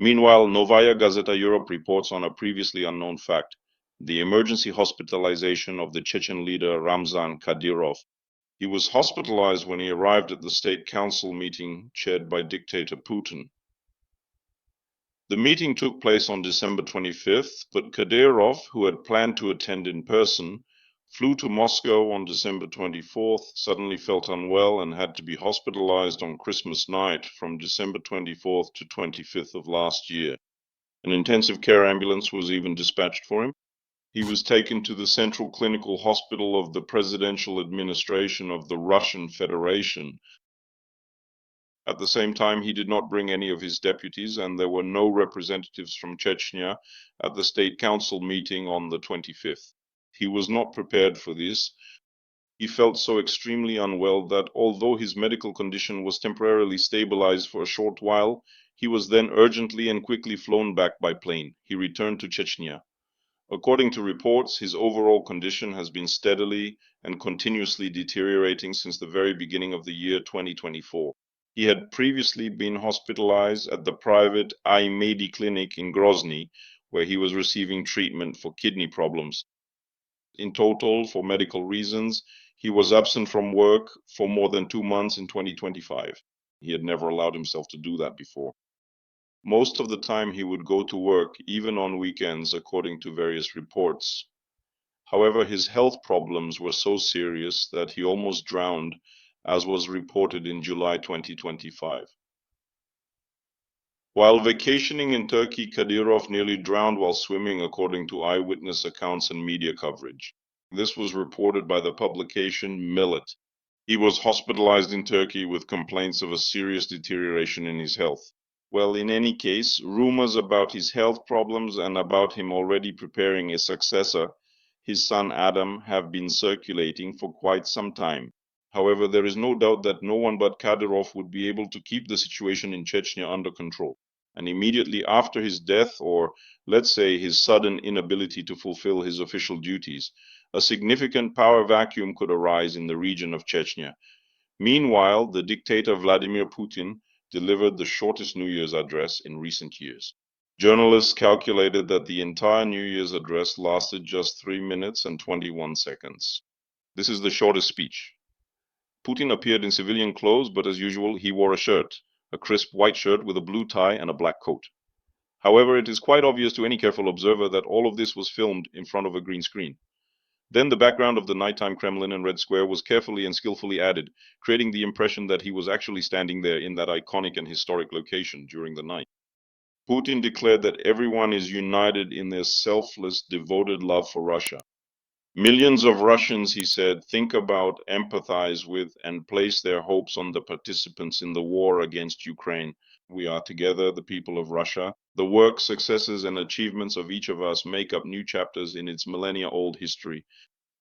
Meanwhile, Novaya Gazeta Europe reports on a previously unknown fact: the emergency hospitalization of the Chechen leader Ramzan Kadyrov. He was hospitalized when he arrived at the State Council meeting chaired by dictator Putin. The meeting took place on December 25th, but Kadyrov, who had planned to attend in person, flew to Moscow on December 24th, suddenly felt unwell and had to be hospitalized on Christmas night from December 24th to 25th of last year. An intensive care ambulance was even dispatched for him. He was taken to the Central Clinical Hospital of the Presidential Administration of the Russian Federation. At the same time, he did not bring any of his deputies, and there were no representatives from Chechnya at the State Council meeting on the 25th. He was not prepared for this. He felt so extremely unwell that although his medical condition was temporarily stabilized for a short while, he was then urgently and quickly flown back by plane. He returned to Chechnya. According to reports, his overall condition has been steadily and continuously deteriorating since the very beginning of the year 2024. He had previously been hospitalized at the private iMedi clinic in Grozny, where he was receiving treatment for kidney problems. In total, for medical reasons, he was absent from work for more than 2 months in 2025. He had never allowed himself to do that before. Most of the time he would go to work, even on weekends, according to various reports. However, his health problems were so serious that he almost drowned, as was reported in July 2025. While vacationing in Turkey, Kadyrov nearly drowned while swimming, according to eyewitness accounts and media coverage. This was reported by the publication Millet. He was hospitalized in Turkey with complaints of a serious deterioration in his health. Well, in any case, rumors about his health problems and about him already preparing a successor, his son Adam, have been circulating for quite some time. However, there is no doubt that no one but Kadyrov would be able to keep the situation in Chechnya under control. And immediately after his death, or let's say his sudden inability to fulfill his official duties, a significant power vacuum could arise in the region of Chechnya. Meanwhile, the dictator Vladimir Putin delivered the shortest New Year's address in recent years. Journalists calculated that the entire New Year's address lasted just 3 minutes and 21 seconds. This is the shortest speech. Putin appeared in civilian clothes, but as usual, he wore a shirt, a crisp white shirt with a blue tie and a black coat. However, it is quite obvious to any careful observer that all of this was filmed in front of a green screen. Then the background of the nighttime Kremlin and Red Square was carefully and skillfully added, creating the impression that he was actually standing there in that iconic and historic location during the night. Putin declared that everyone is united in their selfless, devoted love for Russia. Millions of Russians, he said, think about, empathize with, and place their hopes on the participants in the war against Ukraine. We are together, the people of Russia. The work, successes, and achievements of each of us make up new chapters in its millennia-old history.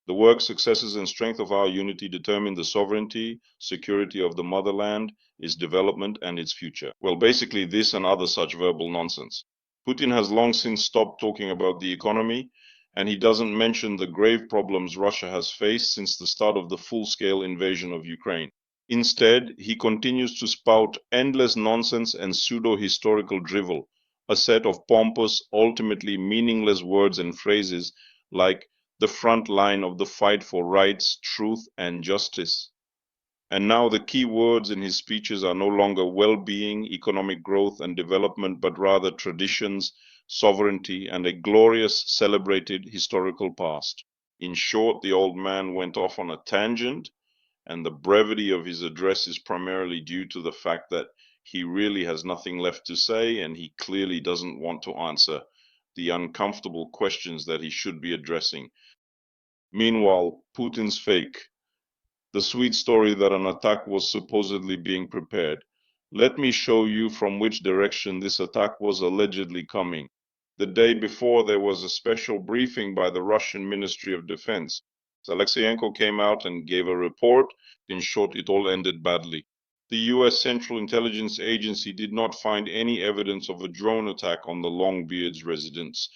The work, successes, and strength of our unity determine the sovereignty, security of the motherland, its development, and its future. Well, basically this and other such verbal nonsense. Putin has long since stopped talking about the economy, and he doesn't mention the grave problems Russia has faced since the start of the full-scale invasion of Ukraine. Instead, he continues to spout endless nonsense and pseudo-historical drivel, a set of pompous, ultimately meaningless words and phrases like the front line of the fight for rights, truth, and justice. And now the key words in his speeches are no longer well-being, economic growth, and development, but rather traditions, sovereignty, and a glorious, celebrated historical past. In short, the old man went off on a tangent, and the brevity of his address is primarily due to the fact that he really has nothing left to say, and he clearly doesn't want to answer the uncomfortable questions that he should be addressing. Meanwhile, Putin's fake, the sweet story that an attack was supposedly being prepared. Let me show you from which direction this attack was allegedly coming. The day before, there was a special briefing by the Russian Ministry of Defense. Alexeyenko came out and gave a report. In short, it all ended badly. The US Central Intelligence Agency did not find any evidence of a drone attack on the Longbeards residence,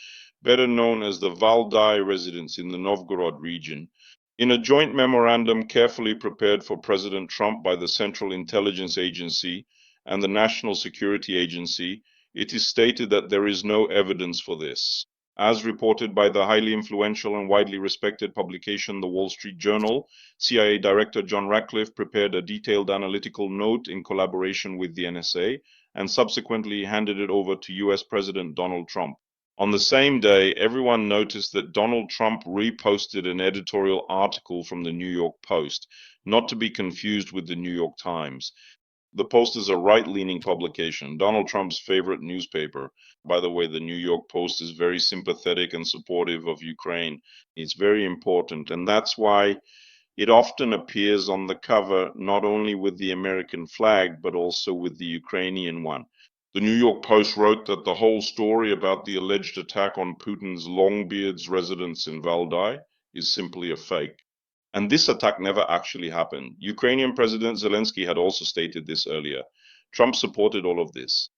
better known as the Valdai residence in the Novgorod region. In a joint memorandum carefully prepared for President Trump by the Central Intelligence Agency and the National Security Agency, it is stated that there is no evidence for this. As reported by the highly influential and widely respected publication The Wall Street Journal, CIA Director John Ratcliffe prepared a detailed analytical note in collaboration with the NSA and subsequently handed it over to US President Donald Trump. On the same day, everyone noticed that Donald Trump reposted an editorial article from the New York Post, not to be confused with the New York Times. The Post is a right-leaning publication, Donald Trump's favorite newspaper. By the way, the New York Post is very sympathetic and supportive of Ukraine. It's very important, and that's why it often appears on the cover not only with the American flag, but also with the Ukrainian one. The New York Post wrote that the whole story about the alleged attack on Putin's Longbeard's residence in Valdai is simply a fake. And this attack never actually happened. Ukrainian President Zelensky had also stated this earlier. Trump supported all of this.